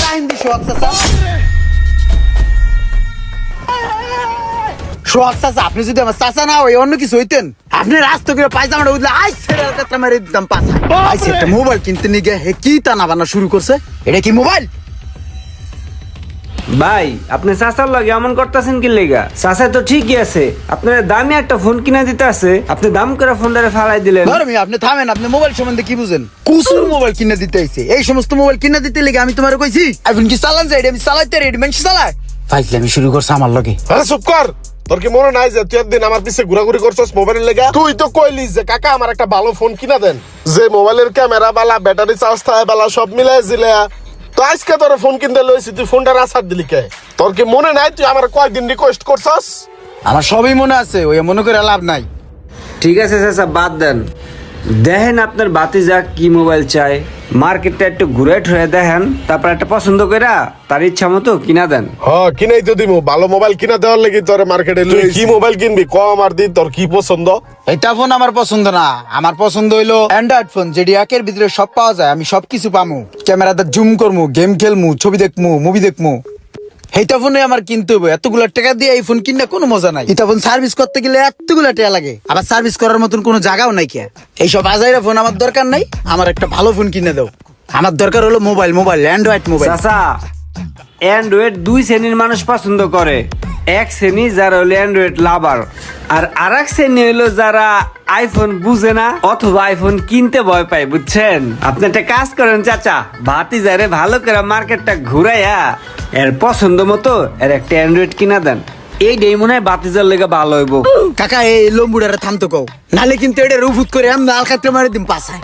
কাহিনী সোহাগ চাচা। সোহাগ চাচা, আপনি যদি আমার চাচা না হয়ে অন্য কিছু হইতেন, আপনি রাস্তা করে পায়জামাটা উঠলে আই ছেড়ে কাটা মেরে দিতাম পাছা। আইসি একটা মোবাইল কিনতে নিয়ে গিয়ে হে কি টানা বানা শুরু করছে। এটা কি মোবাইল? ভাই আপনি চাচার লাগে এমন করতেছেন কি লেগা? চাচা তো ঠিকই আছে, আপনার দামি একটা ফোন কিনে দিতে আছে, আপনি দাম করে ফোনটারে ফালাই দিলেন। ধর্মী, আপনি থামেন। আপনি মোবাইল সম্বন্ধে কি বুঝেন? কুসুর মোবাইল কিনে দিতে আইছে। এই সমস্ত মোবাইল কিনে দিতে লেগে আমি তোমার কইছি আইফোন কি চালান যায়? আমি চালাইতে রেডি মানুষ চালায়। ফাইজলামি শুরু করছে আমার লগে। আরে চুপ কর। তোর কি মনে নাই যে তুই একদিন আমার পিছে ঘোরাঘুরি করছস মোবাইলের লেগা? তুই তো কইলিস যে কাকা আমার একটা ভালো ফোন কিনা দেন, যে মোবাইলের ক্যামেরা বালা, ব্যাটারি চার্জ থাকে বালা, সব মিলাই জিলা। তো আজকে তোর ফোন কিনতে লইছি, তুই ফোনটা রাসার দিলি কে? তোর কি মনে নাই তুই আমার কয়দিন রিকোয়েস্ট করছস? আমার সবই মনে আছে, ওই মনে করে লাভ নাই। ঠিক আছে চাচা, বাদ দেন। দেখেন আপনার বাতিজা কি মোবাইল চাই, মার্কেটটা একটু ঘুরে ঠুরে দেখেন, তারপর একটা পছন্দ কইরা তার ইচ্ছা মতো কিনা দেন। হ্যাঁ, কিনাই তো দিমু। ভালো মোবাইল কিনা দেওয়ার লাগি তোর মার্কেটে লই। কি মোবাইল কিনবি ক আমার দি, তোর কি পছন্দ? এটা ফোন আমার পছন্দ না। আমার পছন্দ হইলো অ্যান্ড্রয়েড ফোন, যেটি একের ভিতরে সব পাওয়া যায়। আমি সবকিছু পামু, ক্যামেরাতে জুম করমু, গেম খেলমু, ছবি দেখমু, মুভি দেখমু। এইটা ফোনে আমার কিনতে হবে। এতগুলা টাকা দিয়ে এই ফোন কিনলে কোনো মজা নাই। এটা ফোন সার্ভিস করতে গেলে এতগুলা টাকা লাগে, আবার সার্ভিস করার মতন কোনো জায়গাও নাই। কে এইসব আজাইরা ফোন আমার দরকার নাই। আমার একটা ভালো ফোন কিনে দাও। আমার দরকার হলো মোবাইল, অ্যান্ড্রয়েড মোবাইল। চাচা, অ্যান্ড্রয়েড দুই শ্রেণীর মানুষ পছন্দ করে। এক শ্রেণী যারা হলো অ্যান্ড্রয়েড লাভার, আর আরেক শ্রেণী হলো যারা আইফোন বুঝে না অথবা আইফোন কিনতে ভয় পায়, বুঝছেন? আপনি একটা কাজ করেন চাচা, ভাতিজারে ভালো করে মার্কেটটা ঘুরাইয়া এর পছন্দ মতো এর একটা অ্যান্ড্রয়েড কিনা দেন। এইটাই মনে হয় বাতিজার লেগে ভালো হইব। কাকা, এই লম্বুডারে থামতো কও, নালে কিন্তু এটা রুফুত করে আমি আলখাতে মারি দিম পাছায়।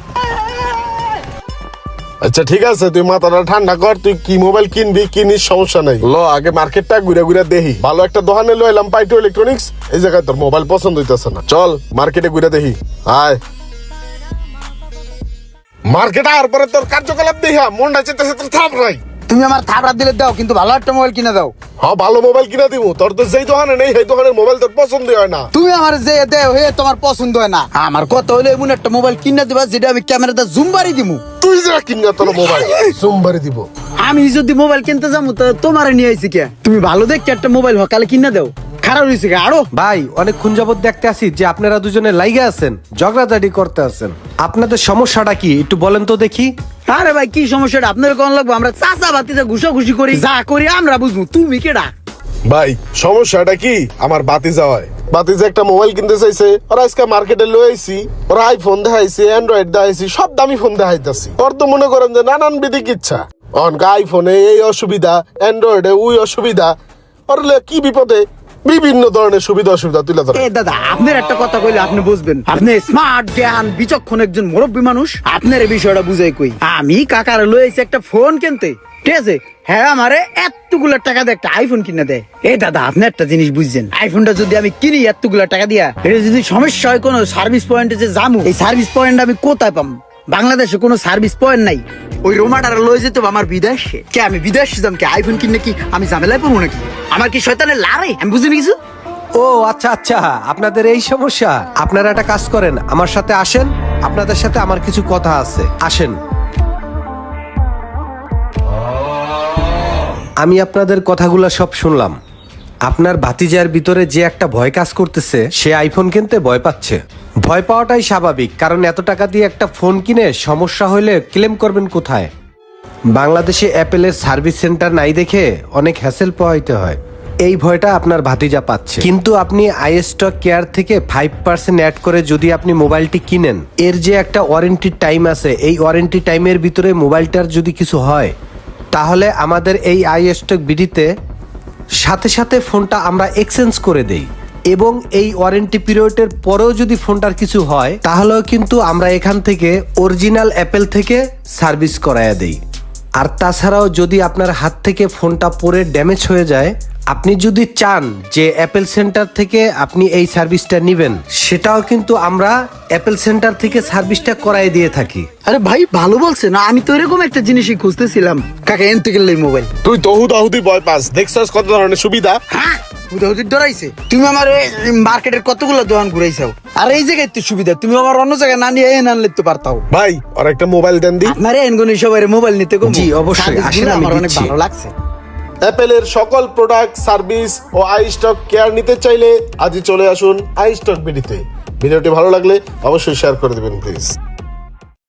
আচ্ছা ঠিক আছে, তুই মাথাটা ঠান্ডা কর। তুই কি মোবাইল কিনবি কিনিস, সমস্যা নাই। ল আগে মার্কেটটা ঘুরে ঘুরে দেখি। ভালো একটা দোকানে লইলাম পাইটো ইলেকট্রনিক্স, এই জায়গায় তোর মোবাইল পছন্দ হইতেছে না। চল মার্কেটে ঘুরে দেখি। আয় মার্কেটে আর পরে তোর কার্যকলাপ দেখা মনটা চেতেছে তোর থাপ রাই। তুমি আমার থাপড়া দিলে দাও, কিন্তু ভালো একটা মোবাইল কিনে দাও। হ্যাঁ, ভালো মোবাইল কিনা দিব। তোর তো যেই দোকানে নেই সেই দোকানের মোবাইল তোর পছন্দ হয় না। তুমি আমার যে দেও হে তোমার পছন্দ হয় না। আমার কথা হইলো এমন একটা মোবাইল কিনে দিবা যেটা আমি ক্যামেরাটা জুম বাড়ি দিমু। তুই যা কিনা তোর মোবাইল সোমবারে দিব। আমি যদি মোবাইল কিনতে যাবো তো তোমার নিয়ে আইছি কে? তুমি ভালো দেখে একটা মোবাইল হকালে কিনে দাও। খারাপ হয়েছে কে আরো? ভাই অনেকক্ষণ যাবত দেখতে আসি যে আপনারা দুজনে লাইগা আছেন, ঝগড়াঝাটি করতে আছেন। আপনাদের সমস্যাটা কি একটু বলেন তো দেখি। আরে ভাই, কি সমস্যাটা আপনার কোন লাগবো? আমরা চাচা বাতিজা ঘুষাঘুষি করি, যা করি আমরা বুঝবো। তুমি কেডা? ভাই সমস্যাটা কি? আমার বাতিজা হয়, বাতিজা একটা মোবাইল কিনতে চাইছে। ওরা আজকে মার্কেটে লই আইছি, ওরা আইফোন দেখাইছে, অ্যান্ড্রয়েড দেখাইছি, সব দামি ফোন দেখাইতাছি। ওর তো মনে করেন যে নানান বিধিক ইচ্ছা। অনকা আইফোনে এই অসুবিধা, অ্যান্ড্রয়েডে ওই অসুবিধা। ওর কি বিপদে বিভিন্ন ধরনের সুবিধা অসুবিধা তুলে ধরে। এ দাদা, আপনার একটা কথা কইলে আপনি বুঝবেন। আপনি স্মার্ট, জ্ঞান, বিচক্ষণ একজন মুরব্বী মানুষ। আপনার এই বিষয়টা বুঝাই কই। আমি কাকার লই আইছি একটা ফোন কিনতে, ঠিক আছে? হ্যাঁ, আমারে এতগুলা টাকা দিয়ে একটা আইফোন কিনে দেয়। এই দাদা, আপনি একটা জিনিস বুঝছেন, আইফোনটা যদি আমি কিনি এতগুলা টাকা দিয়া, এটা যদি সমস্যা হয় কোনো সার্ভিস পয়েন্টে যে যাবো, এই সার্ভিস পয়েন্ট আমি কোথায় পাবো? বাংলাদেশে কোনো সার্ভিস পয়েন্ট নাই। ওই রোমাটার লই যেতে হবে আমার বিদেশে। কে আমি বিদেশে যাম কে? আইফোন কিনে কি আমি ঝামেলায় পড়বো নাকি? আমার কি শয়তানের লারে? আমি বুঝিনি কিছু। ও আচ্ছা আচ্ছা, আপনাদের এই সমস্যা। আপনারা একটা কাজ করেন, আমার সাথে আসেন, আপনাদের সাথে আমার কিছু কথা আছে। আসেন। আমি আপনাদের কথাগুলো সব শুনলাম। আপনার ভাতিজার ভিতরে যে একটা ভয় কাজ করতেছে, সে আইফোন কিনতে ভয় পাচ্ছে। ভয় পাওয়াটাই স্বাভাবিক, কারণ এত টাকা দিয়ে একটা ফোন কিনে সমস্যা হলে ক্লেম করবেন কোথায়? বাংলাদেশে অ্যাপেলের সার্ভিস সেন্টার নাই দেখে অনেক হ্যাসেল পোহাইতে হয়। এই ভয়টা আপনার ভাতিজা পাচ্ছে। কিন্তু আপনি আইস্টক কেয়ার থেকে 5% অ্যাড করে যদি আপনি মোবাইলটি কিনেন, এর যে একটা ওয়ারেন্টি টাইম আছে, এই ওয়ারেন্টি টাইমের ভিতরে মোবাইলটার যদি কিছু হয়, তাহলে আমাদের এই আইস্টক বিডিতে সাথে সাথে ফোনটা আমরা এক্সচেঞ্জ করে দেই। এবং এই ওয়ারেন্টি পিরিয়ডের পরেও যদি ফোনটার কিছু হয়, তাহলেও কিন্তু আমরা এখান থেকে অরিজিনাল অ্যাপেল থেকে সার্ভিস করায়া দেই। আর তাছাড়াও যদি আপনার হাত থেকে ফোনটা পরে ড্যামেজ হয়ে যায়, আপনি যদি চান যে অ্যাপেল সেন্টার থেকে আপনি এই সার্ভিসটা নেবেন, সেটাও কিন্তু আমরা অ্যাপেল সেন্টার থেকে সার্ভিসটা করাই দিয়ে থাকি। আরে ভাই, ভালো বলছে না? আমি তো এরকম একটা জিনিসই খুঁজতেছিলাম। কাকা এনতে গেলে মোবাইল তুই তহু তাহুদি ভয় পাস, দেখছস কত ধরনের সুবিধা। হ্যাঁ, হুদাহুদির ডরাইছে? তুমি আমার মার্কেটের কতগুলো দোকান ঘুরাইছাও, আর এই জায়গায় তো সুবিধা, তুমি আমার অন্য জায়গায় না নিয়ে এনে আনলে তো পারতাও। ভাই আর একটা মোবাইল দেন দি। আপনারে এনগনি সবাই মোবাইল নিতে কম। জি, অবশ্যই, আসেন, আমি আমার অনেক দিচ্ছি। ভালো লাগছে। অ্যাপেলের সকল প্রোডাক্ট সার্ভিস ও আইস্টক কেয়ার নিতে চাইলে আজই চলে আসুন আইস্টক বিডিতে। ভিডিওটি ভালো লাগলে অবশ্যই শেয়ার করে দেবেন প্লিজ।